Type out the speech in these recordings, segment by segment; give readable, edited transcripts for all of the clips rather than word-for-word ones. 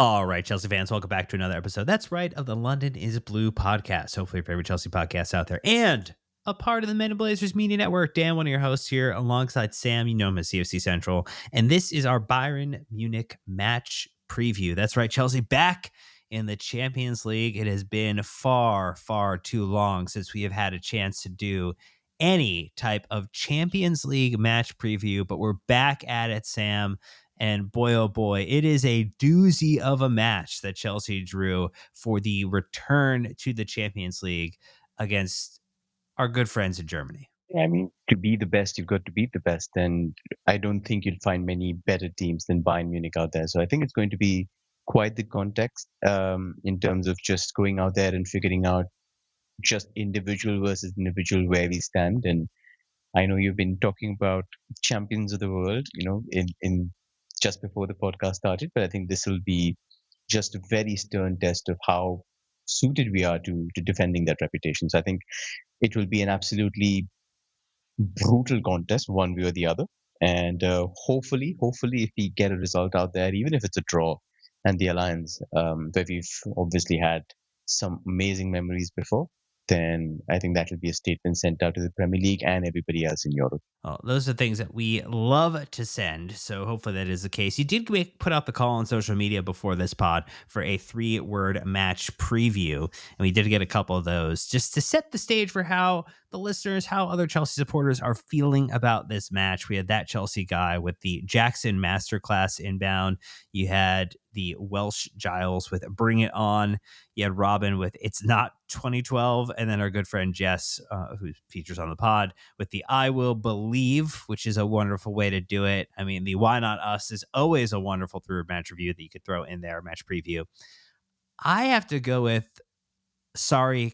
All right, Chelsea fans, welcome back to another episode. That's right, of the London is Blue podcast. Hopefully, your favorite Chelsea podcast out there, and a part of the Men in Blazers Media Network. Dan, one of your hosts here, alongside Sam. You know him as CFC Central, and this is our Bayern Munich match preview. That's right, Chelsea back in the Champions League. It has been far, far too long since we have had a chance to do any type of Champions League match preview, but we're back at it, Sam. And boy, oh boy, it is a doozy of a match that Chelsea drew for the return to the Champions League against our good friends in Germany. Yeah, I mean, to be the best, you've got to beat the best. And I don't think you'll find many better teams than Bayern Munich out there. So I think it's going to be quite the context in terms of just going out there and figuring out just individual versus individual where we stand. And I know you've been talking about champions of the world, in just before the podcast started, but I think this will be just a very stern test of how suited we are to defending that reputation. So I think it will be an absolutely brutal contest, one way or the other. And hopefully, if we get a result out there, even if it's a draw, and the Alliance, where we've obviously had some amazing memories before, then I think that will be a statement sent out to the Premier League and everybody else in Europe. Well, those are things that we love to send. So hopefully that is the case. You did put out the call on social media before this pod for a 3-word match preview. And we did get a couple of those just to set the stage for how the listeners, how other Chelsea supporters are feeling about this match. We had that Chelsea guy with the Jackson Masterclass inbound. You had the Welsh Giles with Bring It On. You had Robin with It's Not 2012. And then our good friend Jess, who features on the pod, with the I Will Believe, which is a wonderful way to do it. I mean, the Why Not Us is always a wonderful through match review that you could throw in there, match preview. I have to go with sorry,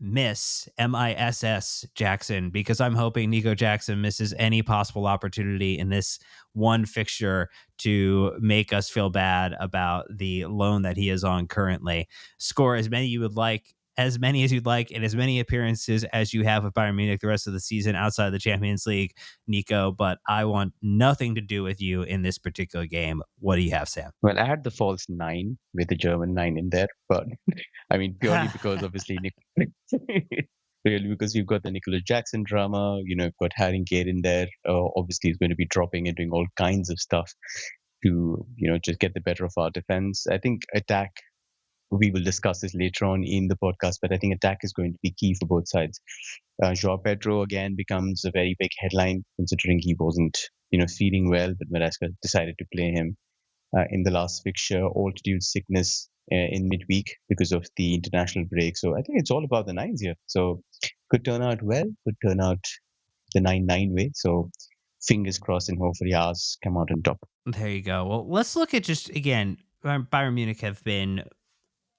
Miss MISS Jackson, because I'm hoping Nico Jackson misses any possible opportunity in this one fixture to make us feel bad about the loan that he is on currently. Score as many as you'd like, and as many appearances as you have with Bayern Munich the rest of the season outside of the Champions League, Nico, but I want nothing to do with you in this particular game. What do you have, Sam? Well, I had the false 9 with the German 9 in there, but I mean, purely because obviously, really because you've got the Nicolas Jackson drama, you've got Harry Kane in there. Obviously, he's going to be dropping and doing all kinds of stuff to, just get the better of our defense. I think attack, we will discuss this later on in the podcast, but I think attack is going to be key for both sides. Joao Pedro again becomes a very big headline considering he wasn't, feeling well, but Maresca decided to play him in the last fixture, altitude sickness in midweek because of the international break. So I think it's all about the nines here. So could turn out well, could turn out the 9-9 way. So fingers crossed and hopefully ours come out on top. There you go. Well, let's look at just, again, Bayern Munich have been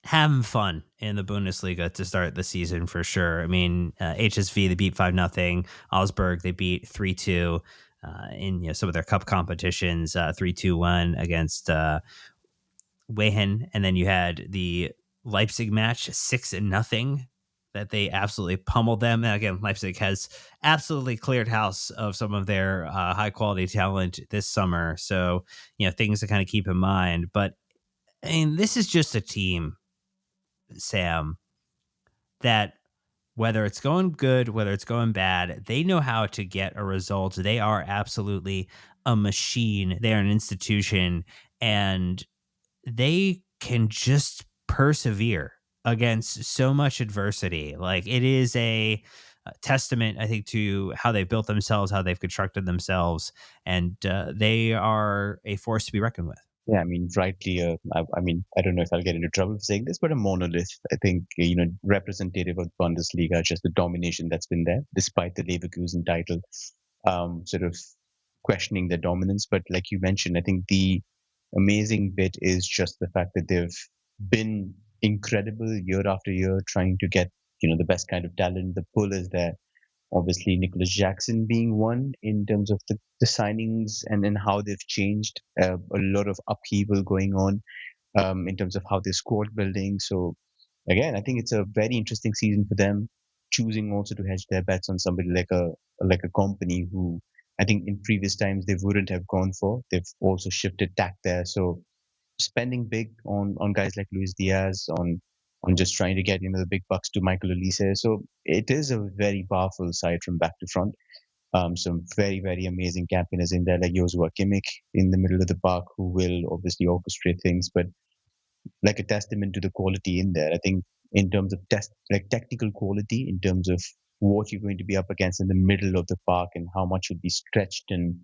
having fun in the Bundesliga to start the season for sure. I mean, HSV, they beat 5-0. Augsburg, they beat 3-2 in some of their cup competitions, 3-2-1 against Wehen. And then you had the Leipzig match, 6-0, that they absolutely pummeled them. And again, Leipzig has absolutely cleared house of some of their high quality talent this summer. So, things to kind of keep in mind. But I mean, this is just a team, Sam, that whether it's going good, whether it's going bad, they know how to get a result. They are absolutely a machine. They are an institution, and they can just persevere against so much adversity. Like, it is a testament, I think, to how they've built themselves, how they've constructed themselves, and they are a force to be reckoned with. Yeah, I mean, rightly, I mean, I don't know if I'll get into trouble for saying this, but a monolith. I think, representative of Bundesliga, just the domination that's been there, despite the Leverkusen title, sort of questioning their dominance. But like you mentioned, I think the amazing bit is just the fact that they've been incredible year after year, trying to get, the best kind of talent. The pull is there. Obviously, Nicolas Jackson being one in terms of the signings and then how they've changed. A lot of upheaval going on in terms of how they're squad building. So again, I think it's a very interesting season for them. Choosing also to hedge their bets on somebody like a company who I think in previous times they wouldn't have gone for. They've also shifted tack there. So spending big on guys like Luis Diaz, on just trying to get the big bucks to Michael Olise. So it is a very powerful side from back to front. Some very, very amazing campaigners in there, like Joshua Kimmich in the middle of the park, who will obviously orchestrate things, but like a testament to the quality in there. I think in terms of technical quality, in terms of what you're going to be up against in the middle of the park and how much you'll be stretched and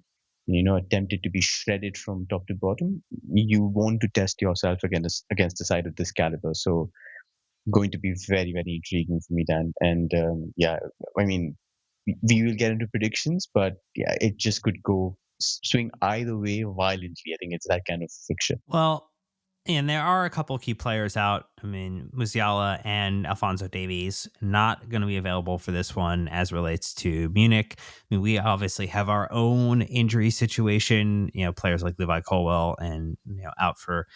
attempted to be shredded from top to bottom, you want to test yourself against a side of this caliber. So going to be very, very intriguing for me, Dan. And yeah, I mean, we will get into predictions, but yeah, it just could go swing either way violently. I think it's that kind of fixture. Well, and there are a couple key players out. I mean, Musiala and Alfonso Davies not going to be available for this one as relates to Munich. I mean, we obviously have our own injury situation. Players like Levi Colwell and out for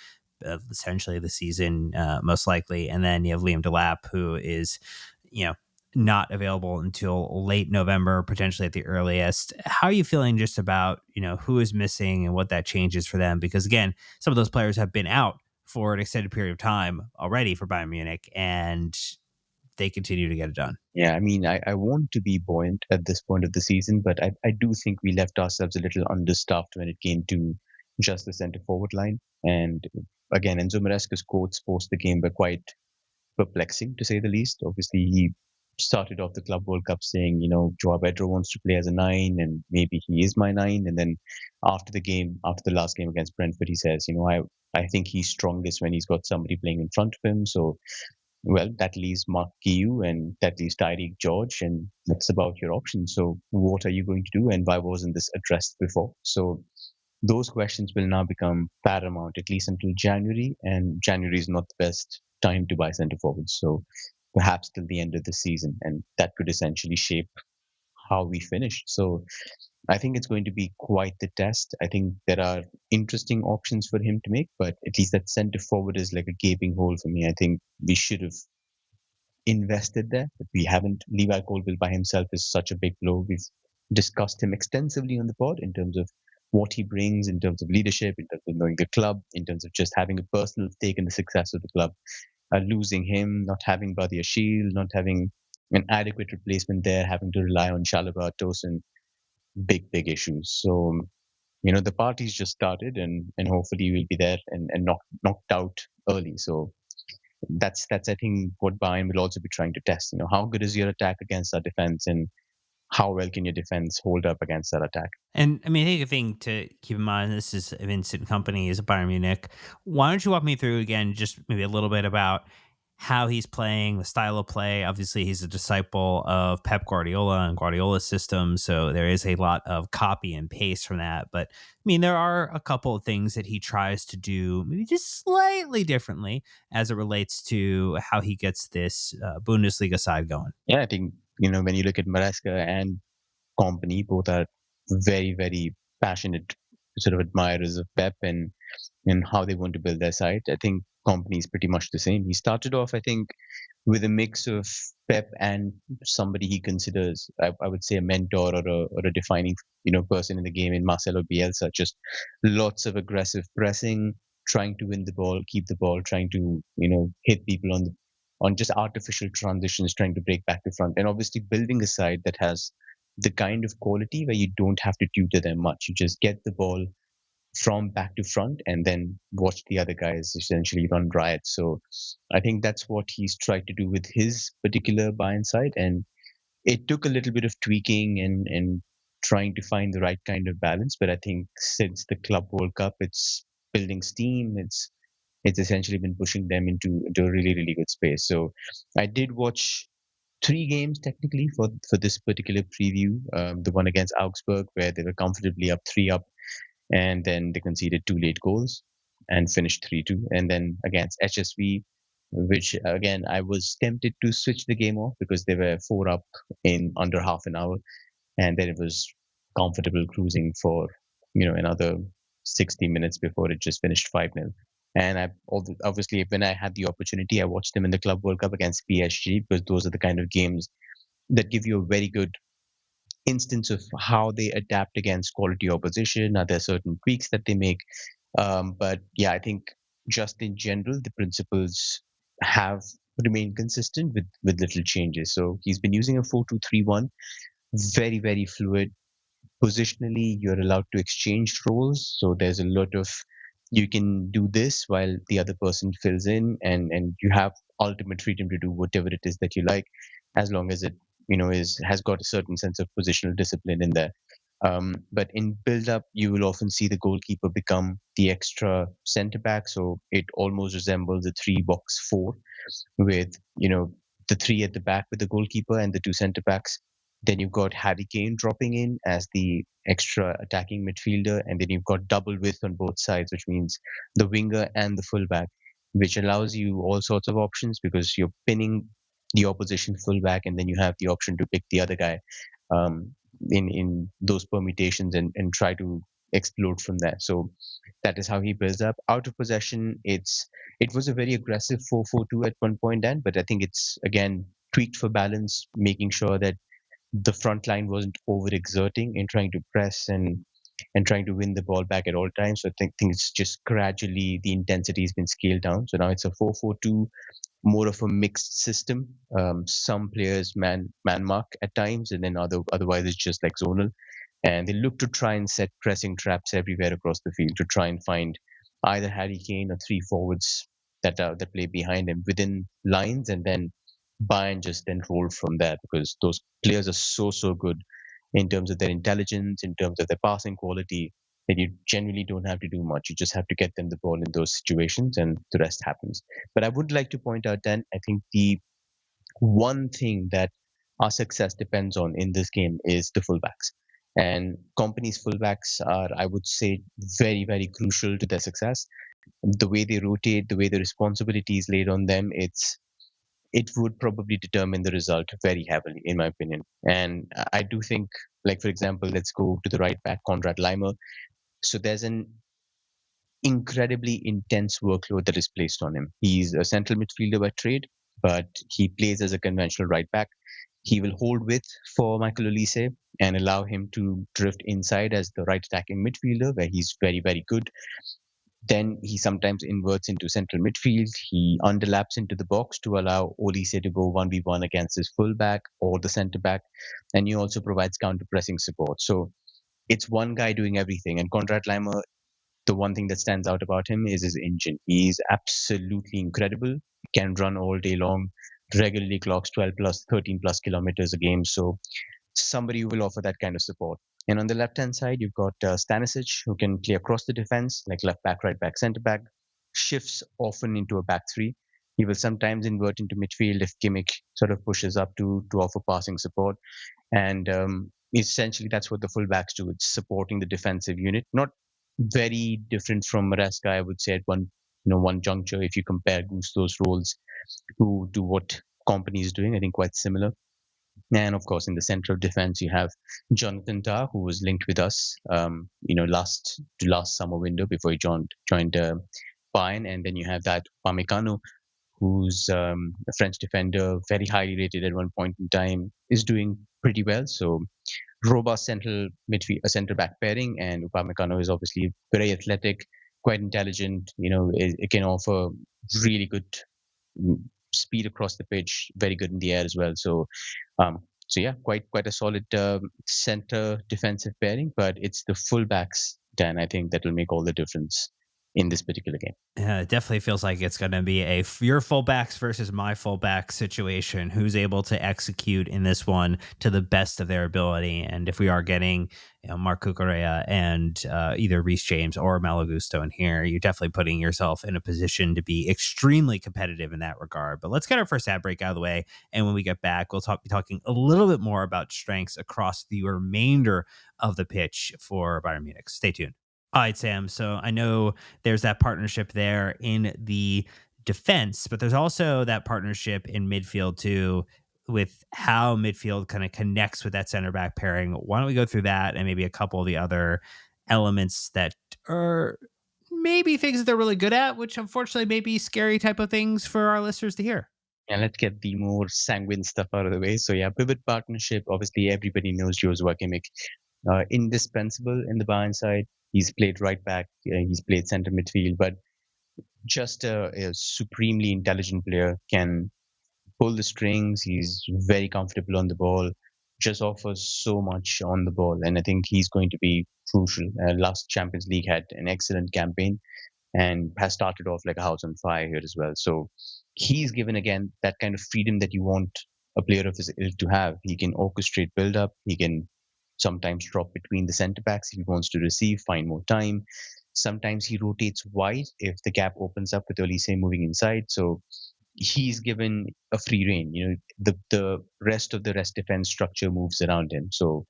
essentially the season, most likely. And then you have Liam Delap, who is, you know, not available until late November, potentially at the earliest. How are you feeling just about, who is missing and what that changes for them? Because again, some of those players have been out for an extended period of time already for Bayern Munich, and they continue to get it done. Yeah, I mean, I want to be buoyant at this point of the season, but I do think we left ourselves a little understaffed when it came to just the centre forward line. And again, Enzo Maresca's quotes post the game were quite perplexing, to say the least. Obviously, he started off the Club World Cup saying, Joao Pedro wants to play as a nine, and maybe he is my nine. And then after the last game against Brentford, he says, I think he's strongest when he's got somebody playing in front of him. So, well, that leaves Mark Guiu and that leaves Tyreek George, and that's about your options. So, what are you going to do? And why wasn't this addressed before? So, those questions will now become paramount, at least until January. And January is not the best time to buy centre forwards. So, perhaps till the end of the season. And that could essentially shape how we finish. So, I think it's going to be quite the test. I think there are interesting options for him to make, but at least that centre forward is like a gaping hole for me. I think we should have invested there, but we haven't. Levi Colville by himself is such a big blow. We've discussed him extensively on the pod in terms of what he brings, in terms of leadership, in terms of knowing the club, in terms of just having a personal stake in the success of the club. Losing him, not having Badia Shield, not having an adequate replacement there, having to rely on Chalobah, Tosin, big, big issues. So, the party's just started, and hopefully we'll be there and knocked out early. So that's I think what Bayern will also be trying to test. How good is your attack against our defense, and how well can your defense hold up against that attack? And I mean, I think a thing to keep in mind, this is Vincent Company is Bayern Munich. Why don't you walk me through again, just maybe a little bit about how he's playing, the style of play. Obviously, he's a disciple of Pep Guardiola and Guardiola's system, so there is a lot of copy and paste from that. But I mean, there are a couple of things that he tries to do maybe just slightly differently as it relates to how he gets this Bundesliga side going. Yeah, I think when you look at Maresca and Company, both are very, very passionate sort of admirers of Pep and how they want to build their side. I think Company is pretty much the same. He started off, I think, with a mix of Pep and somebody he considers, I would say, a mentor or a defining person in the game in Marcelo Bielsa. Just lots of aggressive pressing, trying to win the ball, keep the ball, trying to hit people on just artificial transitions, trying to break back to front, and obviously building a side that has the kind of quality where you don't have to tutor them much. You just get the ball from back to front and then watch the other guys essentially run riot. So I think that's what he's tried to do with his particular Bayern side. And it took a little bit of tweaking and trying to find the right kind of balance. But I think since the Club World Cup, it's building steam. It's essentially been pushing them into a really, really good space. So I did watch three games technically for this particular preview. The one against Augsburg, where they were comfortably up 3-up, and then they conceded two late goals and finished 3-2. And then against HSV, which again I was tempted to switch the game off because they were 4-up in under half an hour, and then it was comfortable cruising for another 60 minutes before it just finished 5-0. And obviously, when I had the opportunity, I watched them in the Club World Cup against PSG, because those are the kind of games that give you a very good instance of how they adapt against quality opposition. Are there certain tweaks that they make? But yeah, I think just in general, the principles have remained consistent with little changes. So he's been using a 4-2-3-1, very, very fluid. Positionally, you're allowed to exchange roles. So there's a lot of, you can do this while the other person fills in, and you have ultimate freedom to do whatever it is that you like, as long as it, has got a certain sense of positional discipline in there. But in build up, you will often see the goalkeeper become the extra center back. So it almost resembles a 3-box-4 with, the three at the back with the goalkeeper and the two center backs. Then you've got Harry Kane dropping in as the extra attacking midfielder. And then you've got double width on both sides, which means the winger and the fullback, which allows you all sorts of options because you're pinning the opposition fullback and then you have the option to pick the other guy. Um, in those permutations and try to explode from there. So that is how he builds up. Out of possession, it was a very aggressive 4-4-2 at one point, Dan, but I think it's again tweaked for balance, making sure that the front line wasn't overexerting in trying to press and trying to win the ball back at all times. So I think it's just gradually the intensity has been scaled down. So now it's a 4-4-2, more of a mixed system. Some players man mark at times, and then otherwise it's just like zonal. And they look to try and set pressing traps everywhere across the field to try and find either Harry Kane or three forwards that play behind him within lines, and then Bayern just then roll from there because those players are so good in terms of their intelligence, in terms of their passing quality, that you generally don't have to do much. You just have to get them the ball in those situations, and the rest happens. But I would like to point out, Dan, I think the one thing that our success depends on in this game is the fullbacks. And company's fullbacks are, I would say, very, very crucial to their success. The way they rotate, the way the responsibility is laid on them, it would probably determine the result very heavily, in my opinion. And I do think, like, for example, let's go to the right back, Konrad Leimer. So there's an incredibly intense workload that is placed on him. He's a central midfielder by trade, but he plays as a conventional right back. He will hold width for Michael Olise and allow him to drift inside as the right attacking midfielder, where he's very, very good. Then he sometimes inverts into central midfield. He underlaps into the box to allow Olise to go 1v1 against his fullback or the centre back. And he also provides counter pressing support. So it's one guy doing everything. And Konrad Leimer, the one thing that stands out about him is his engine. He's absolutely incredible. He can run all day long, regularly clocks 12 plus, 13 plus kilometers a game. So somebody who will offer that kind of support. And on the left hand side, you've got Stanisic, who can play across the defense, like left back, right back, centre back, shifts often into a back three. He will sometimes invert into midfield if Kimmich sort of pushes up to offer passing support. And essentially, that's what the fullbacks do. It's supporting the defensive unit. Not very different from Maresca, I would say, at one juncture. If you compare Gusto's roles to what Company is doing, I think quite similar. And of course, in the center of defense, you have Jonathan Tah, who was linked with us, last summer window before he joined Bayern. And then you have that Upamecano, who's a French defender, very highly rated at one point in time, is doing pretty well. So robust central midfield, a centre back pairing, and Upamecano is obviously very athletic, quite intelligent. It can offer really good speed across the pitch, very good in the air as well. So yeah, quite a solid center defensive pairing, but it's the fullbacks, Dan, I think that will make all the difference in this particular game. Yeah, it definitely feels like it's going to be your fullbacks versus my fullback situation. Who's able to execute in this one to the best of their ability? And if we are getting Marc Cucurella and either Reece James or Malo Gusto in here, you're definitely putting yourself in a position to be extremely competitive in that regard. But let's get our first ad break out of the way. And when we get back, we'll be talking a little bit more about strengths across the remainder of the pitch for Bayern Munich. Stay tuned. All right, Sam. So I know there's that partnership there in the defense, but there's also that partnership in midfield too, with how midfield kind of connects with that center back pairing. Why don't we go through that and maybe a couple of the other elements that are maybe things that they're really good at, which unfortunately may be scary type of things for our listeners to hear. And let's get the more sanguine stuff out of the way. So yeah, pivot partnership. Obviously, everybody knows Joshua Kimmich, indispensable in the Bayern side. He's played right back. He's played center midfield, but just a supremely intelligent player, can pull the strings. He's very comfortable on the ball, just offers so much on the ball. And I think he's going to be crucial. Last Champions League had an excellent campaign and has started off like a house on fire here as well. So he's given again that kind of freedom that you want a player of his ilk to have. He can orchestrate build up. He can sometimes drop between the centre backs if he wants to receive, find more time. Sometimes he rotates wide if the gap opens up with Olise moving inside. So he's given a free rein. The rest of the rest defense structure moves around him. So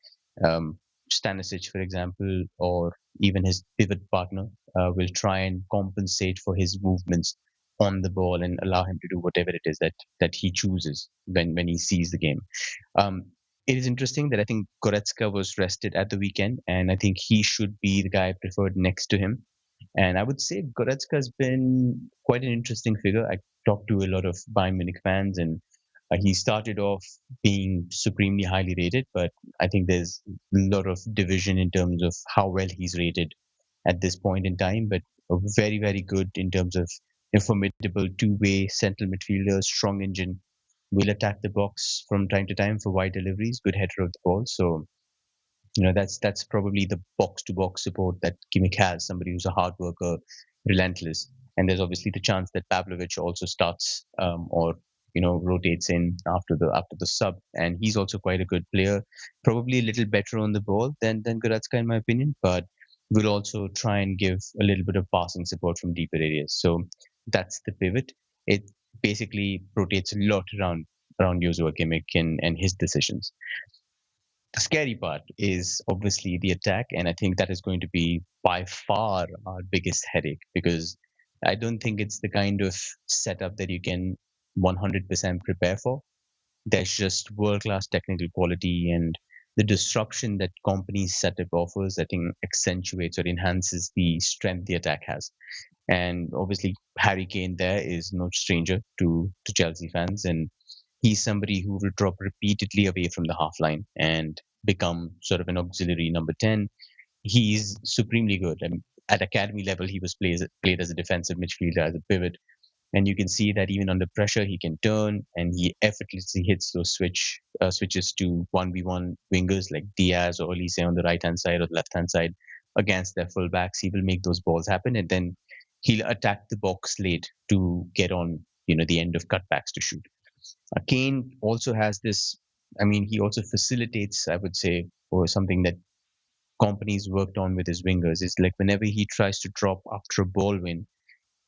Stanisic, for example, or even his pivot partner, will try and compensate for his movements on the ball and allow him to do whatever it is that he chooses when he sees the game. Um, it is interesting that I think Goretzka was rested at the weekend, and I think he should be the guy preferred next to him. And I would say Goretzka has been quite an interesting figure. I talked to a lot of Bayern Munich fans, and he started off being supremely highly rated, but I think there's a lot of division in terms of how well he's rated at this point in time. But very, very good in terms of a formidable two-way central midfielder, strong engine, will attack the box from time to time for wide deliveries, good header of the ball. So that's probably the box to box support that Kimmich has, somebody who's a hard worker, relentless. And there's obviously the chance that Pavlovic also starts or rotates in after the sub, and he's also quite a good player, probably a little better on the ball than Goretzka in my opinion, but will also try and give a little bit of passing support from deeper areas. So that's the pivot. It basically rotates a lot around Joshua Kimmich and his decisions. The scary part is obviously the attack, and I think that is going to be by far our biggest headache, because I don't think it's the kind of setup that you can 100% prepare for. There's just world class technical quality, and the disruption that company's setup offers, I think, accentuates or enhances the strength the attack has. And obviously, Harry Kane there is no stranger to Chelsea fans, and he's somebody who will drop repeatedly away from the half line and become sort of an auxiliary number 10. He's supremely good. And at academy level, he was played as a defensive midfielder, as a pivot. And you can see that even under pressure, he can turn, and he effortlessly hits those switches to 1v1 wingers like Diaz or Olise on the right hand side or the left hand side against their fullbacks. He will make those balls happen, and then he'll attack the box late to get on the end of cutbacks to shoot. Kane also has this. I mean, he also facilitates, I would say, or something that companies worked on with his wingers is like whenever he tries to drop after a ball win,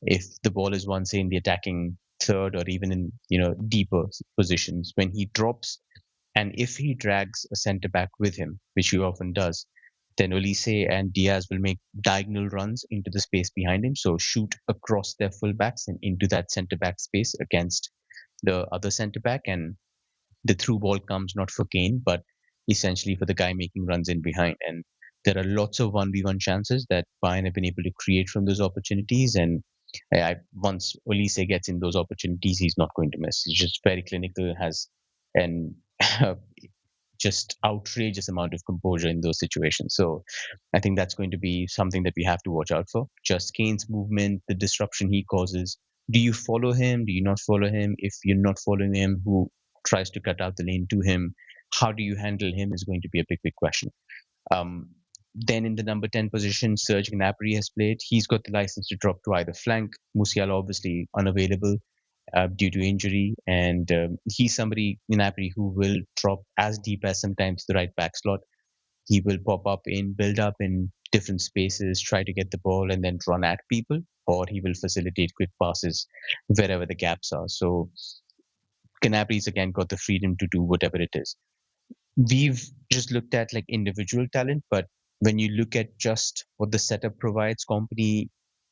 if the ball is one, say, in the attacking third or even in deeper positions, when he drops, and if he drags a centre back with him, which he often does, then Olise and Diaz will make diagonal runs into the space behind him, so shoot across their fullbacks and into that centre back space against the other centre back, and the through ball comes not for Kane, but essentially for the guy making runs in behind. And there are lots of 1v1 chances that Bayern have been able to create from those opportunities. And once Olise gets in those opportunities, he's not going to miss. He's just very clinical, has an just outrageous amount of composure in those situations. So I think that's going to be something that we have to watch out for. Just Kane's movement, the disruption he causes. Do you follow him? Do you not follow him? If you're not following him, who tries to cut out the lane to him? How do you handle him is going to be a big question. Um, then in the number 10 position, Serge Gnabry has played. He's got the license to drop to either flank. Musiala obviously unavailable due to injury, and he's somebody, Gnabry, who will drop as deep as sometimes the right back slot. He will pop up in build up in different spaces, try to get the ball and then run at people, or he will facilitate quick passes wherever the gaps are. So Gnabry's again got the freedom to do whatever it is. We've just looked at like individual talent, but when you look at just what the setup provides, company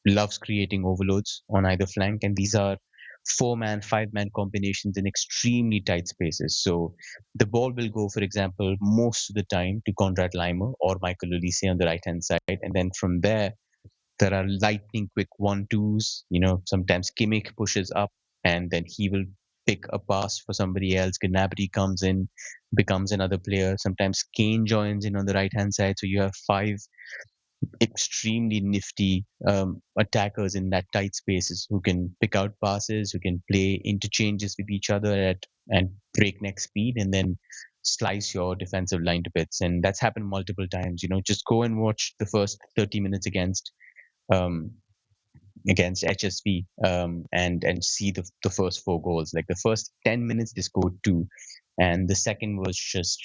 loves creating overloads on either flank, and these are 4-man, 5-man combinations in extremely tight spaces. So the ball will go, for example, most of the time to Konrad Leimer or Michael Olise on the right hand side, and then from there are lightning quick 1-2s. Sometimes Kimmich pushes up and then he will pick a pass for somebody else. Gnabry comes in, becomes another player. Sometimes Kane joins in on the right hand side. So you have five extremely nifty attackers in that tight spaces who can pick out passes, who can play interchanges with each other at breakneck speed, and then slice your defensive line to bits. And that's happened multiple times. Just go and watch the first 30 minutes um, against HSV, and see the first four goals. Like the first 10 minutes, they scored two, and the second was just,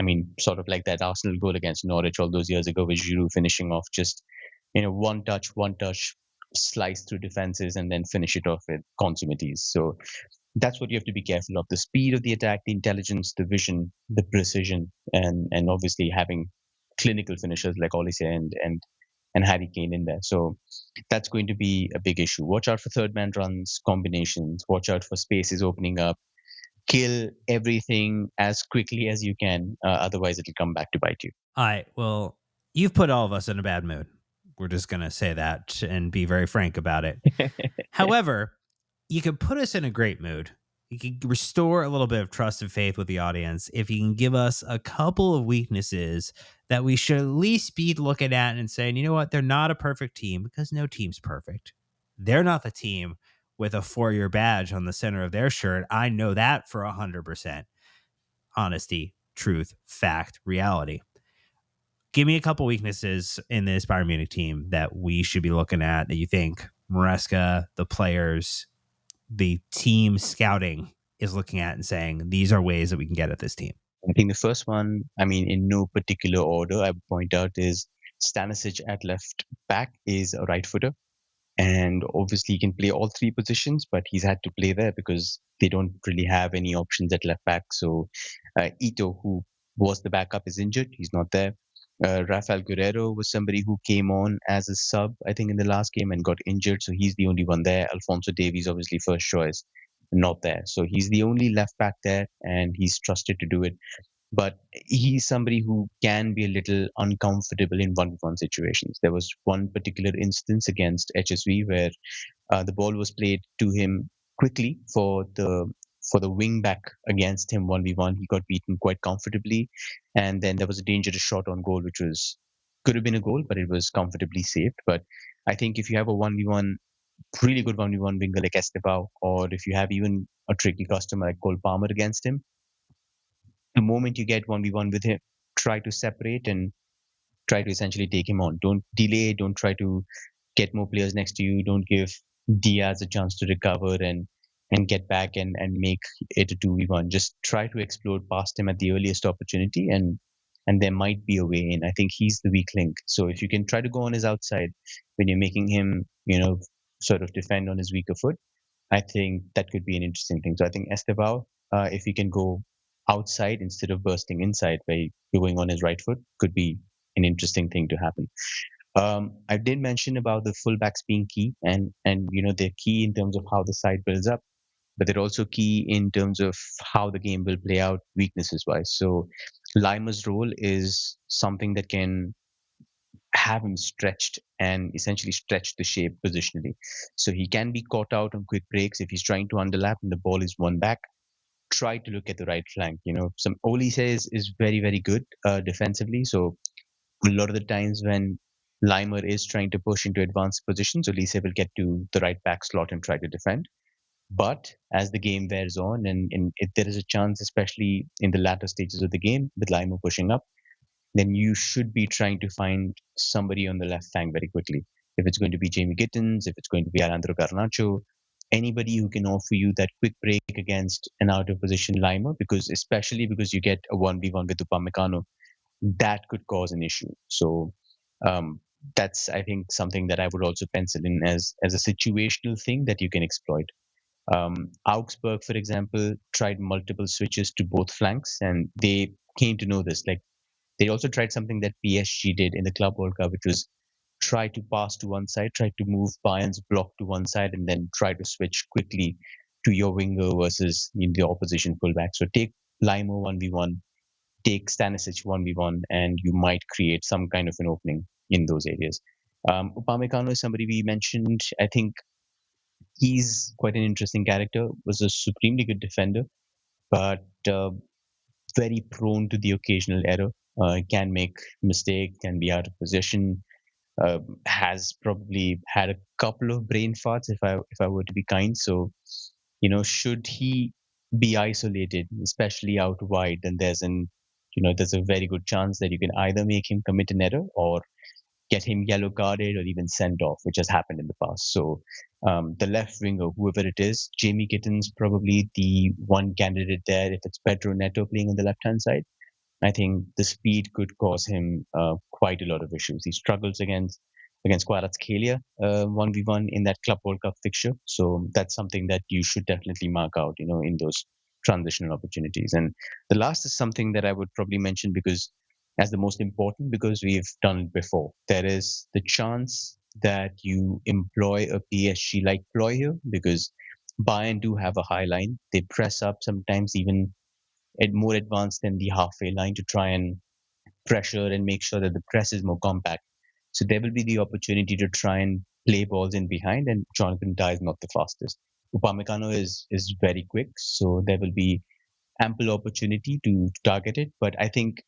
I mean, sort of like that Arsenal goal against Norwich all those years ago with Giroud finishing off just, one touch, slice through defenses and then finish it off with consummates. So that's what you have to be careful of: the speed of the attack, the intelligence, the vision, the precision, and obviously having clinical finishers like Olise and Harry Kane in there. So that's going to be a big issue. Watch out for third man runs, combinations. Watch out for spaces opening up. Kill everything as quickly as you can. Otherwise, it'll come back to bite you. All right. Well, you've put all of us in a bad mood. We're just going to say that and be very frank about it. However, you could put us in a great mood. You could restore a little bit of trust and faith with the audience if you can give us a couple of weaknesses that we should at least be looking at and saying, you know what, they're not a perfect team, because no team's perfect. They're not the team with a 4-year badge on the center of their shirt. I know that for 100%. Honesty, truth, fact, reality. Give me a couple weaknesses in this Bayern Munich team that we should be looking at, that you think Maresca, the players, the team scouting is looking at and saying, these are ways that we can get at this team. I think the first one, I mean, in no particular order, I would point out is Stanisic at left back is a right footer. And obviously, he can play all three positions, but he's had to play there because they don't really have any options at left back. So Ito, who was the backup, is injured. He's not there. Rafael Guerrero was somebody who came on as a sub, I think, in the last game and got injured. So he's the only one there. Alphonso Davies, obviously, first choice, not there. So he's the only left back there, and he's trusted to do it. But he's somebody who can be a little uncomfortable in one-on-one situations. There was one particular instance against HSV where the ball was played to him quickly for the wing back against him 1v1. He got beaten quite comfortably, and then there was a dangerous shot on goal, which could have been a goal, but it was comfortably saved. But I think if you have a 1v1, really good 1v1 winger like Estebao, or if you have even a tricky customer like Cole Palmer against him, the moment you get 1v1 with him, try to separate and try to essentially take him on. Don't delay, don't try to get more players next to you. Don't give Diaz a chance to recover and get back and make it a 2v1. Just try to explode past him at the earliest opportunity, and there might be a way in. I think he's the weak link. So if you can try to go on his outside when you're making him, sort of defend on his weaker foot, I think that could be an interesting thing. So I think Estevao, if he can go outside instead of bursting inside by going on his right foot, could be an interesting thing to happen. I did mention about the fullbacks being key, and they're key in terms of how the side builds up, but they're also key in terms of how the game will play out weaknesses wise. So Lima's role is something that can have him stretched and essentially stretch the shape positionally. So he can be caught out on quick breaks if he's trying to underlap and the ball is won back. Try to look at the right flank. Some Olise is very, very good defensively. So a lot of the times when Limer is trying to push into advanced positions, Olise will get to the right back slot and try to defend. But as the game wears on, and if there is a chance, especially in the latter stages of the game, with Limer pushing up, then you should be trying to find somebody on the left flank very quickly. If it's going to be Jamie Gittins, if it's going to be Alejandro Garnacho, anybody who can offer you that quick break against an out of position Lima, especially because you get a 1v1 with Upamecano, that could cause an issue. So that's, I think, something that I would also pencil in as a situational thing that you can exploit. Augsburg, for example, tried multiple switches to both flanks, and they came to know this. Like, they also tried something that PSG did in the Club World Cup, which was try to pass to one side, try to move Bayern's block to one side, and then try to switch quickly to your winger versus the opposition fullback. So take Limo 1v1, take Stanisic 1v1, and you might create some kind of an opening in those areas. Upamecano is somebody we mentioned. I think he's quite an interesting character, was a supremely good defender, but very prone to the occasional error. Can make mistake, can be out of position, has probably had a couple of brain farts, if I were to be kind. So, should he be isolated, especially out wide, then there's a very good chance that you can either make him commit an error or get him yellow carded or even sent off, which has happened in the past. So the left winger, whoever it is, Jamie Kitten's probably the one candidate there. If it's Pedro Neto playing on the left hand side, I think the speed could cause him quite a lot of issues. He struggles against Kvaratskhelia 1v1 in that Club World Cup fixture. So that's something that you should definitely mark out, in those transitional opportunities. And the last is something that I would probably mention because as the most important, because we've done it before. There is the chance that you employ a PSG like ploy here because Bayern do have a high line. They press up sometimes even more advanced than the halfway line to try and pressure and make sure that the press is more compact. So there will be the opportunity to try and play balls in behind, and Jonathan Tah is not the fastest. Upamecano is very quick, so there will be ample opportunity to target it. But I think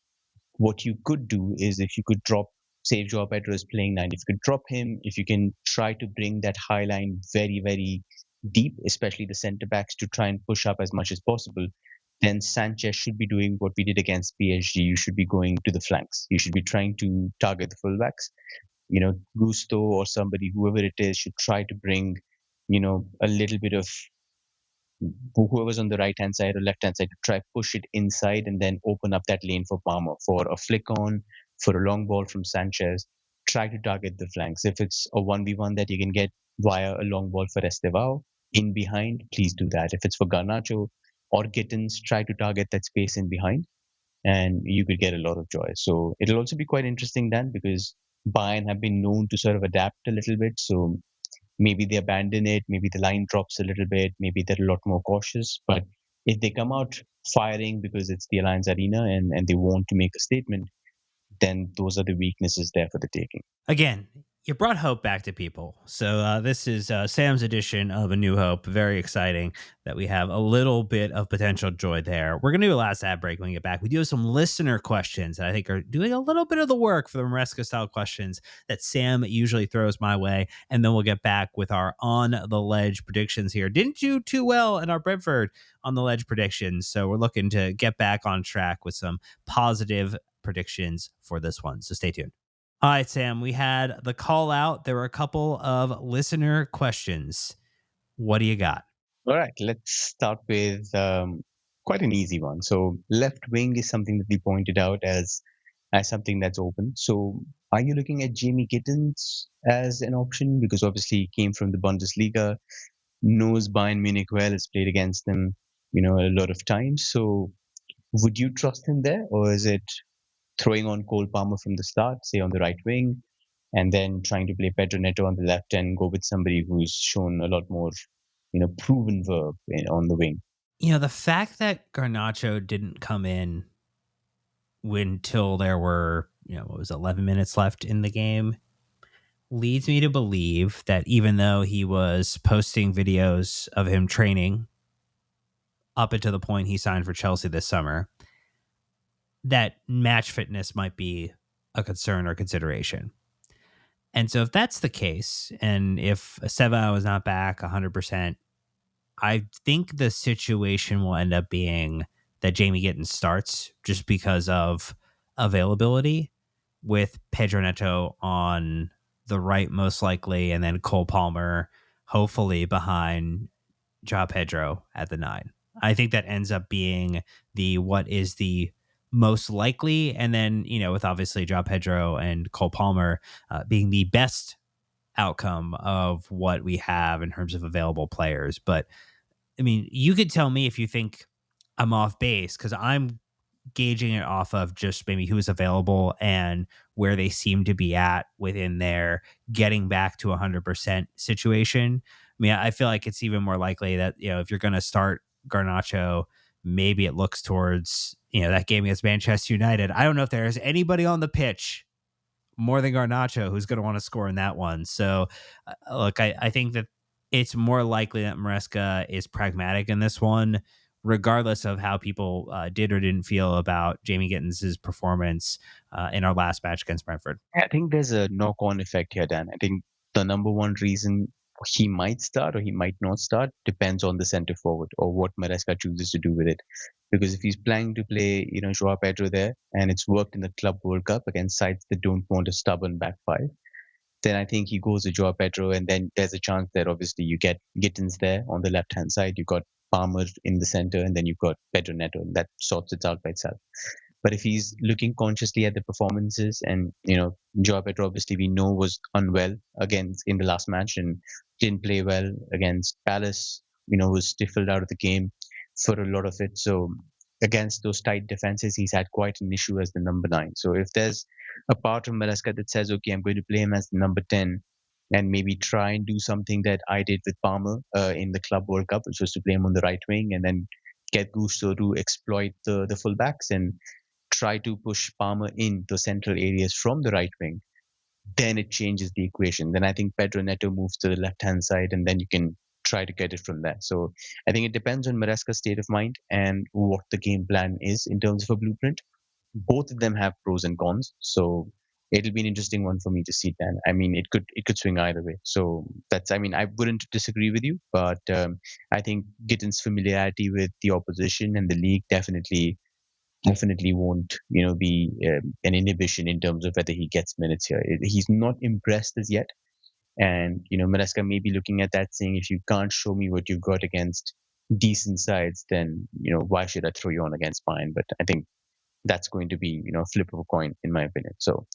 what you could do is if you could drop, say, Joao Pedro is playing nine, if you could drop him, if you can try to bring that high line very, very deep, especially the centre backs, to try and push up as much as possible, then Sanchez should be doing what we did against PSG. You should be going to the flanks. You should be trying to target the fullbacks. Gusto or somebody, whoever it is, should try to bring, a little bit of whoever's on the right hand side or left hand side to try push it inside and then open up that lane for Palmer for a flick on, for a long ball from Sanchez. Try to target the flanks. If it's a 1v1 that you can get via a long ball for Estevao in behind, please do that. If it's for Garnacho or Gittins, try to target that space in behind and you could get a lot of joy. So it'll also be quite interesting then because Bayern have been known to sort of adapt a little bit. So maybe they abandon it, maybe the line drops a little bit, maybe they're a lot more cautious. But if they come out firing because it's the Alliance Arena and they want to make a statement, then those are the weaknesses there for the taking. Again, you brought hope back to people. So this is Sam's edition of A New Hope. Very exciting that we have a little bit of potential joy there. We're going to do a last ad break when we get back. We do have some listener questions that I think are doing a little bit of the work for the Maresca style questions that Sam usually throws my way. And then we'll get back with our on the ledge predictions here. Didn't do too well in our Brentford on the ledge predictions. So we're looking to get back on track with some positive predictions for this one. So stay tuned. All right, Sam, we had the call out. There were a couple of listener questions. What do you got? All right, let's start with quite an easy one. So left wing is something that we pointed out as something that's open. So are you looking at Jamie Gittins as an option? Because obviously he came from the Bundesliga, knows Bayern Munich well, has played against them, a lot of times. So would you trust him there, or is it throwing on Cole Palmer from the start, say on the right wing, and then trying to play Pedro Neto on the left and go with somebody who's shown a lot more, proven verb on the wing? The fact that Garnacho didn't come in until there were, what was it, 11 minutes left in the game leads me to believe that even though he was posting videos of him training up until the point he signed for Chelsea this summer, that match fitness might be a concern or consideration. And so if that's the case, and if Estevao is not back 100%, I think the situation will end up being that Jamie Gittins starts just because of availability, with Pedro Neto on the right most likely, and then Cole Palmer hopefully behind Joao Pedro at the 9. I think that ends up being what is the most likely, and then with obviously Joao Pedro and Cole Palmer being the best outcome of what we have in terms of available players. But I mean, you could tell me if you think I'm off base, because I'm gauging it off of just maybe who's available and where they seem to be at within their getting back to 100% situation. I mean, I feel like it's even more likely that, if you're going to start Garnacho, maybe it looks towards, that game against Manchester United. I don't know if there's anybody on the pitch more than Garnacho who's going to want to score in that one. So, look, I think that it's more likely that Maresca is pragmatic in this one regardless of how people did or didn't feel about Jamie Gittins' performance in our last match against Brentford. I think there's a knock-on effect here, Dan. I think the number one reason he might start or he might not start depends on the center forward or what Maresca chooses to do with it. Because if he's planning to play, Joao Pedro there, and it's worked in the Club World Cup against sides that don't want a stubborn back five, then I think he goes to Joao Pedro, and then there's a chance that obviously you get Gittins there on the left-hand side, you've got Palmer in the center, and then you've got Pedro Neto, and that sorts it out by itself. But if he's looking consciously at the performances, and Joao Pedro obviously we know was unwell against in the last match and didn't play well against Palace, was stifled out of the game for a lot of it. So against those tight defenses, he's had quite an issue as the number 9. So if there's a part of Maresca that says, okay, I'm going to play him as the number 10 and maybe try and do something that I did with Palmer in the Club World Cup, which was to play him on the right wing and then get Gusto to exploit the fullbacks and try to push Palmer in the central areas from the right wing, then it changes the equation. Then I think Pedro Neto moves to the left-hand side, and then you can try to get it from there. So I think it depends on Maresca's state of mind and what the game plan is in terms of a blueprint. Both of them have pros and cons, so it'll be an interesting one for me to see. Then I mean, it could swing either way. So I wouldn't disagree with you, but I think Gittins' familiarity with the opposition and the league definitely won't be an inhibition in terms of whether he gets minutes here. He's not impressed as yet, and Maresca may be looking at that saying, if you can't show me what you've got against decent sides, then why should I throw you on against Bayern? But I think that's going to be a flip of a coin in my opinion. So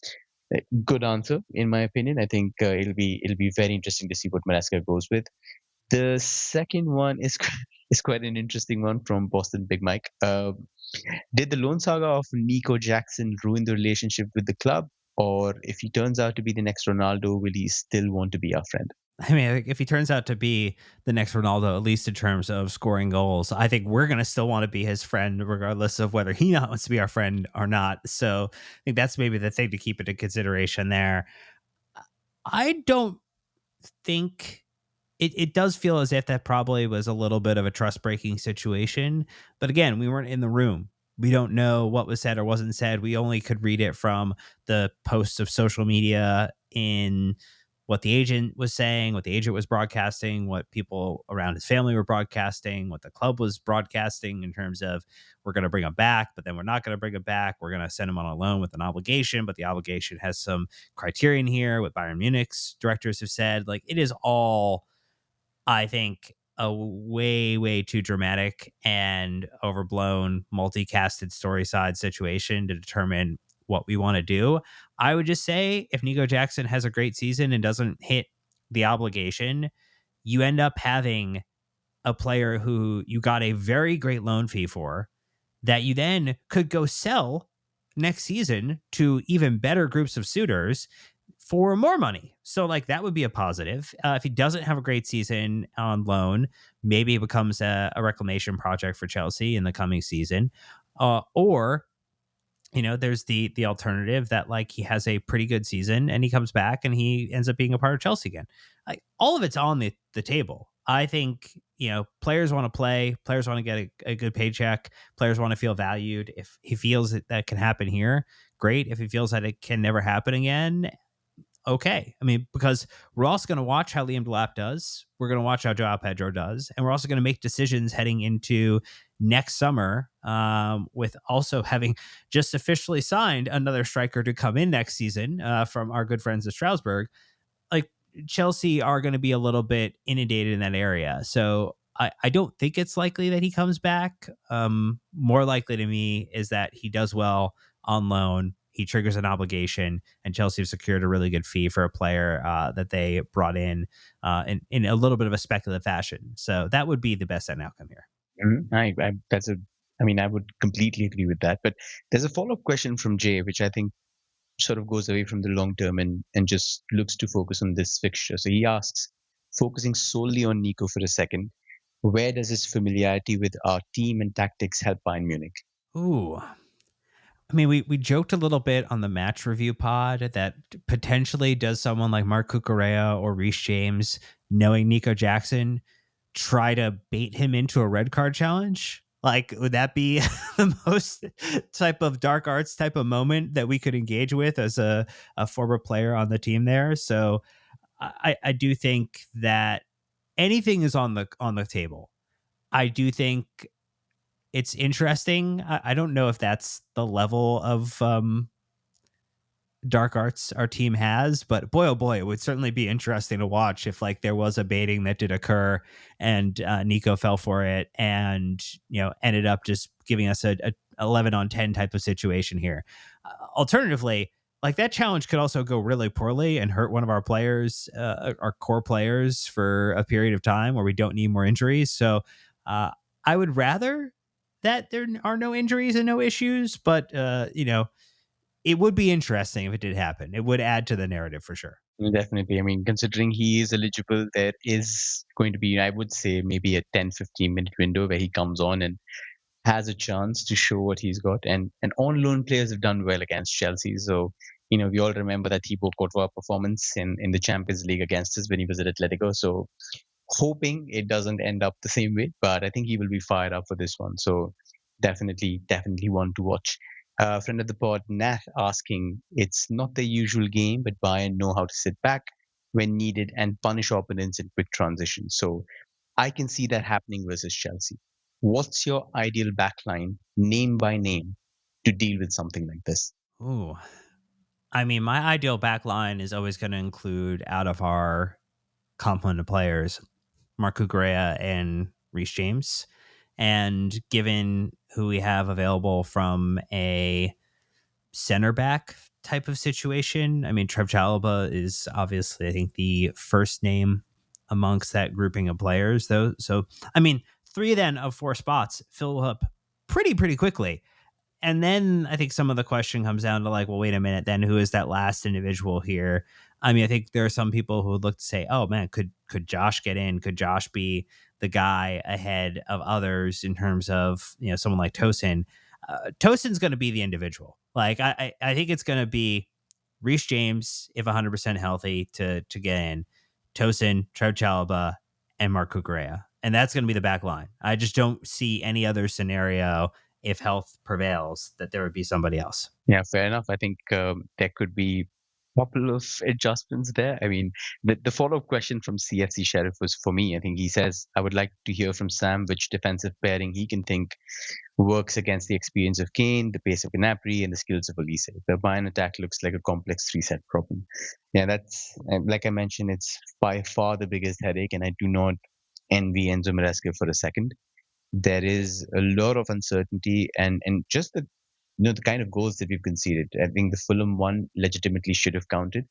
good answer in my opinion. I think it'll be very interesting to see what Maresca goes with. The second one is quite an interesting one from Boston Big Mike. Did the loan saga of Nico Jackson ruin the relationship with the club? Or if he turns out to be the next Ronaldo, will he still want to be our friend? I mean, if he turns out to be the next Ronaldo, at least in terms of scoring goals, I think we're going to still want to be his friend, regardless of whether he wants to be our friend or not. So I think that's maybe the thing to keep into consideration there. I don't think it does feel as if that probably was a little bit of a trust breaking situation. But again, we weren't in the room. We don't know what was said or wasn't said. We only could read it from the posts of social media in what the agent was saying, what the agent was broadcasting, what people around his family were broadcasting, what the club was broadcasting in terms of we're going to bring him back, but then we're not going to bring him back. We're going to send him on a loan with an obligation, but the obligation has some criterion here, what Bayern Munich's directors have said. Like, it is all, I think, a way, way too dramatic and overblown, multicasted story side situation to determine what we want to do. I would just say if Nico Jackson has a great season and doesn't hit the obligation, you end up having a player who you got a very great loan fee for that you then could go sell next season to even better groups of suitors for more money. So like that would be a positive. If he doesn't have a great season on loan, maybe it becomes a reclamation project for Chelsea in the coming season. Or there's the alternative that like he has a pretty good season and he comes back and he ends up being a part of Chelsea again. Like all of it's on the table. I think, players want to play, players want to get a good paycheck, players want to feel valued. If he feels that can happen here, great. If he feels that it can never happen again, okay. I mean, because we're also going to watch how Liam Delap does. We're going to watch how Joao Pedro does. And we're also going to make decisions heading into next summer with also having just officially signed another striker to come in next season from our good friends at Strasbourg. Like Chelsea are going to be a little bit inundated in that area. So I don't think it's likely that he comes back. More likely to me is that he does well on loan. He triggers an obligation, and Chelsea have secured a really good fee for a player that they brought in a little bit of a speculative fashion. So that would be the best end outcome here. I would completely agree with that. But there's a follow-up question from Jay, which I think sort of goes away from the long term and just looks to focus on this fixture. So he asks, focusing solely on Nico for a second, where does his familiarity with our team and tactics help Bayern Munich? Ooh. I mean, we joked a little bit on the match review pod that potentially does someone like Mark Cucurella or Reece James, knowing Nico Jackson, try to bait him into a red card challenge? Like, would that be the most type of dark arts type of moment that we could engage with as a former player on the team there? So I do think that anything is on the table. I do think it's interesting. I don't know if that's the level of dark arts our team has, but boy, oh boy, it would certainly be interesting to watch if like there was a baiting that did occur and Nico fell for it and ended up just giving us a 11 on 10 type of situation here. Alternatively, like that challenge could also go really poorly and hurt one of our players, our core players, for a period of time where we don't need more injuries. So I would rather that there are no injuries and no issues, but it would be interesting if it did happen. It would add to the narrative for sure. Definitely. I mean, considering he is eligible, there is going to be, I would say, maybe a 10-15 minute window where he comes on and has a chance to show what he's got. And on loan players have done well against Chelsea. So, we all remember that Thibaut Courtois performance in the Champions League against us when he was at Atletico. So hoping it doesn't end up the same way, but I think he will be fired up for this one. So definitely one to watch. Friend of the pod, Nat, asking, it's not the usual game, but Bayern know how to sit back when needed and punish opponents in quick transitions. So I can see that happening versus Chelsea. What's your ideal backline, name by name, to deal with something like this? Ooh. I mean, my ideal back line is always going to include out of our complement of players, Marco Correa and Reece James. And given who we have available from a center back type of situation, I mean, Trev Chalobah is obviously, I think, the first name amongst that grouping of players, though. So, I mean, three then of four spots fill up pretty quickly. And then I think some of the question comes down to like, well, wait a minute, then who is that last individual here? I mean, I think there are some people who would look to say, oh man, could Josh get in? Could Josh be the guy ahead of others in terms of someone like Tosin? Tosin's going to be the individual. Like I think it's going to be Reece James if 100% healthy to get in, Tosin, Trev Chalobah, and Mark Cucurella. And that's going to be the back line. I just don't see any other scenario if health prevails that there would be somebody else. Yeah, fair enough. I think there could be a couple of adjustments there. I mean, the follow-up question from CFC Sheriff was for me. I think he says, I would like to hear from Sam which defensive pairing he can think works against the experience of Kane, the pace of Gnabry, and the skills of Elise. The Bayern attack looks like a complex three-set problem. Yeah, that's, like I mentioned, it's by far the biggest headache, and I do not envy Enzo Maresca for a second. There is a lot of uncertainty and just the kind of goals that we've conceded. I think the Fulham one legitimately should have counted.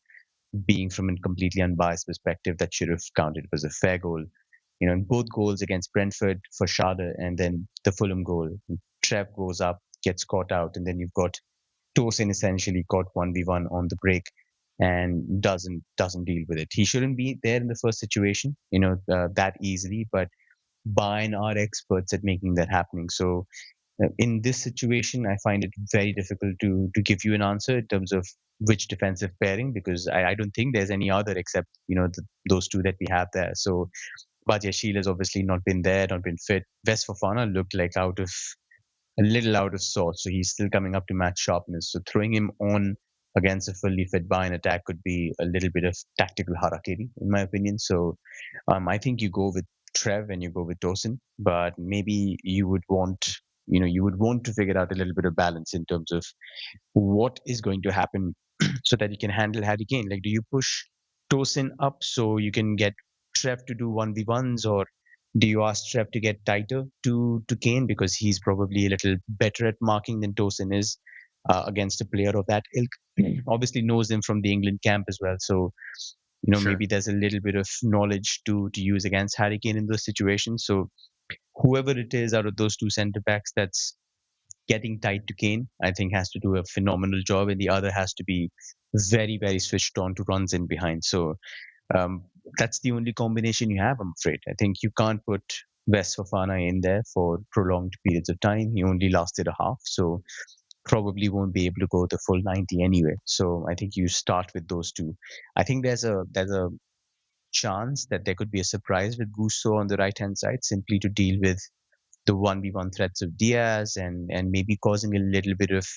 Being from a completely unbiased perspective, that should have counted. It was a fair goal. In both goals against Brentford for Schade and then the Fulham goal, Trev goes up, gets caught out, and then you've got Tosin essentially caught 1v1 on the break and doesn't deal with it. He shouldn't be there in the first situation, that easily, but Bayern are experts at making that happening. So in this situation, I find it very difficult to give you an answer in terms of which defensive pairing, because I don't think there's any other except those two that we have there. So Badia Shield has obviously not been there, not been fit. West Fofana looked like a little out of sorts, so he's still coming up to match sharpness. So throwing him on against a fully fit Bayern attack could be a little bit of tactical harakiri, in my opinion. So I think you go with Trev and you go with Tosin, but maybe you would want to figure out a little bit of balance in terms of what is going to happen so that you can handle Harry Kane. Like, do you push Tosin up so you can get Trev to do 1v1s, or do you ask Trev to get tighter to Kane because he's probably a little better at marking than Tosin is against a player of that ilk? Obviously knows him from the England camp as well, so Sure. maybe there's a little bit of knowledge to use against Harry Kane in those situations. So whoever it is out of those two centre backs that's getting tight to Kane, I think has to do a phenomenal job, and the other has to be very switched on to runs in behind. So um, that's the only combination you have, I'm afraid. I think you can't put West Fofana in there for prolonged periods of time. He only lasted a half, so probably won't be able to go the full 90 anyway. So I think you start with those two. I think there's a chance that there could be a surprise with Gusto on the right hand side, simply to deal with the 1v1 threats of Diaz and maybe causing a little bit of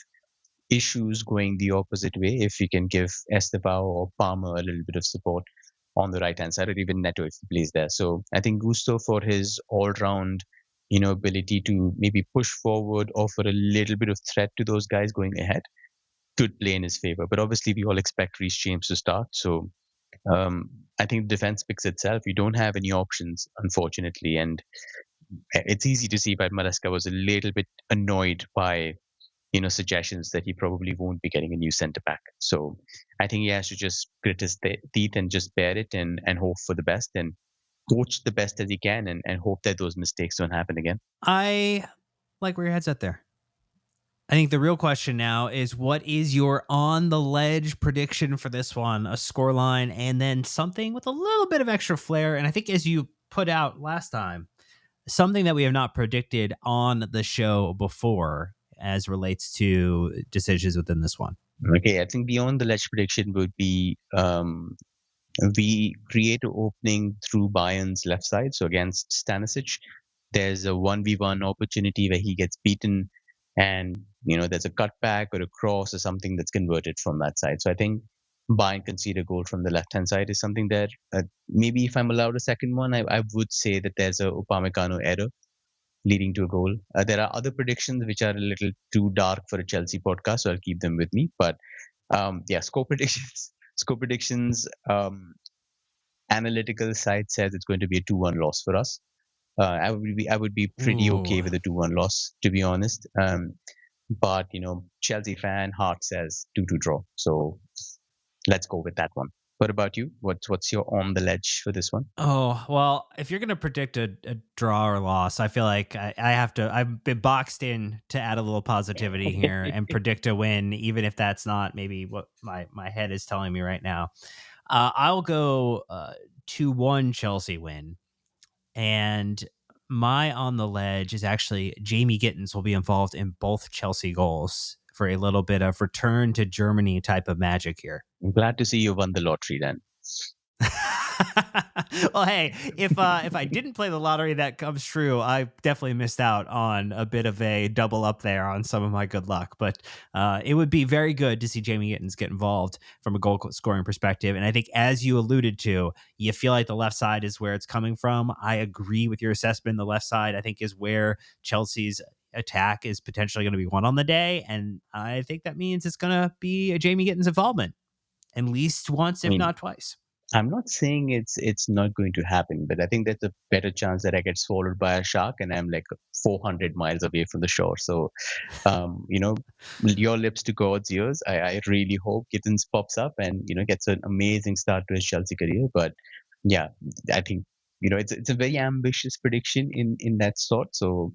issues going the opposite way if we can give Estevao or Palmer a little bit of support on the right hand side, or even Neto if he plays there. So I think Gusto, for his all round, ability to maybe push forward, offer a little bit of threat to those guys going ahead, could play in his favor. But obviously, we all expect Reece James to start. So I think the defense picks itself. We don't have any options, unfortunately, and it's easy to see that Maresca was a little bit annoyed by suggestions that he probably won't be getting a new centre back. So I think he has to just grit his teeth and just bear it and hope for the best and coach the best as he can and hope that those mistakes don't happen again. I like where your head's at there. I think the real question now is, what is your on the ledge prediction for this one? A scoreline and then something with a little bit of extra flair. And I think, as you put out last time, something that we have not predicted on the show before as relates to decisions within this one. Okay, I think beyond the ledge prediction would be we create an opening through Bayern's left side. So against Stanisic, there's a 1v1 opportunity where he gets beaten and there's a cutback or a cross or something that's converted from that side. So I think Bayern concede a goal from the left-hand side is something that maybe, if I'm allowed a second one, I would say that there's a Upamecano error leading to a goal. There are other predictions which are a little too dark for a Chelsea podcast, so I'll keep them with me. But score predictions. Score predictions. Analytical side says it's going to be a 2-1 loss for us. I would be pretty okay with a 2-1 loss, to be honest. But Chelsea fan heart says 2-2 draw. So let's go with that one. What about you? What's your on the ledge for this one? Oh, well, if you're going to predict a draw or loss, I feel like I have to, I've been boxed in to add a little positivity here and predict a win, even if that's not maybe what my head is telling me right now. I'll go 2-1 Chelsea win. And my on the ledge is actually Jamie Gittins will be involved in both Chelsea goals for a little bit of return to Germany type of magic here. I'm glad to see you won the lottery then. Well, hey, if I didn't play the lottery that comes true, I definitely missed out on a bit of a double up there on some of my good luck. But it would be very good to see Jamie Gittins get involved from a goal scoring perspective. And I think, as you alluded to, you feel like the left side is where it's coming from. I agree with your assessment. The left side, I think, is where Chelsea's attack is potentially going to be won on the day. And I think that means it's going to be a Jamie Gittins involvement at least once, if not twice. I'm not saying it's not going to happen, but I think there's a better chance that I get swallowed by a shark and I'm like 400 miles away from the shore. So, your lips to God's ears. I really hope Gittins pops up and, gets an amazing start to his Chelsea career. But yeah, I think, it's a very ambitious prediction in that sort. So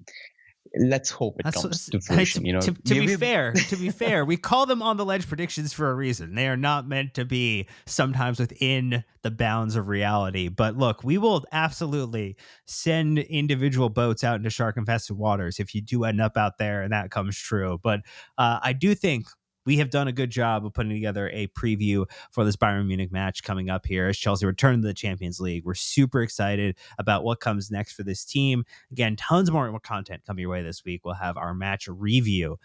let's hope it comes to fruition. To be fair, we call them on the ledge predictions for a reason. They are not meant to be sometimes within the bounds of reality. But look, we will absolutely send individual boats out into shark infested waters if you do end up out there and that comes true. But I do think we have done a good job of putting together a preview for this Bayern Munich match coming up here as Chelsea return to the Champions League. We're super excited about what comes next for this team. Again, tons more content coming your way this week. We'll have our match review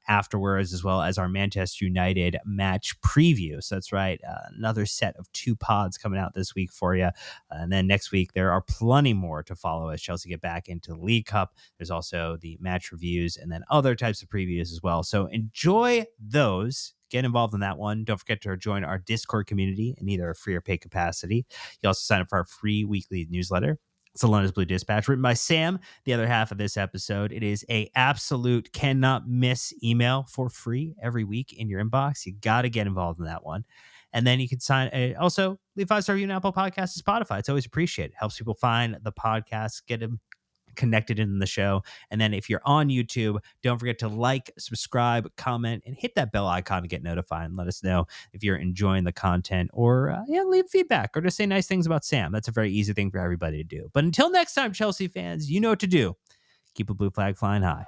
afterwards, as well as our Manchester United match preview. So that's right, another set of 2 pods coming out this week for you. And then next week, there are plenty more to follow as Chelsea get back into the League Cup. There's also the match reviews and then other types of previews as well. So enjoy those. Get involved in that one. Don't forget to join our Discord community in either a free or paid capacity. You also sign up for our free weekly newsletter. It's the London's Blue Dispatch, written by Sam, the other half of this episode. It is a absolute cannot miss email for free every week in your inbox. You got to get involved in that one. And then you can also leave 5-star review on Apple Podcasts and Spotify. It's always appreciated. It helps people find the podcast, get them connected in the show. And then if you're on YouTube, don't forget to like, subscribe, comment, and hit that bell icon to get notified and let us know if you're enjoying the content, or leave feedback or just say nice things about Sam. That's a very easy thing for everybody to do. But until next time, Chelsea fans, you know what to do. Keep a blue flag flying high.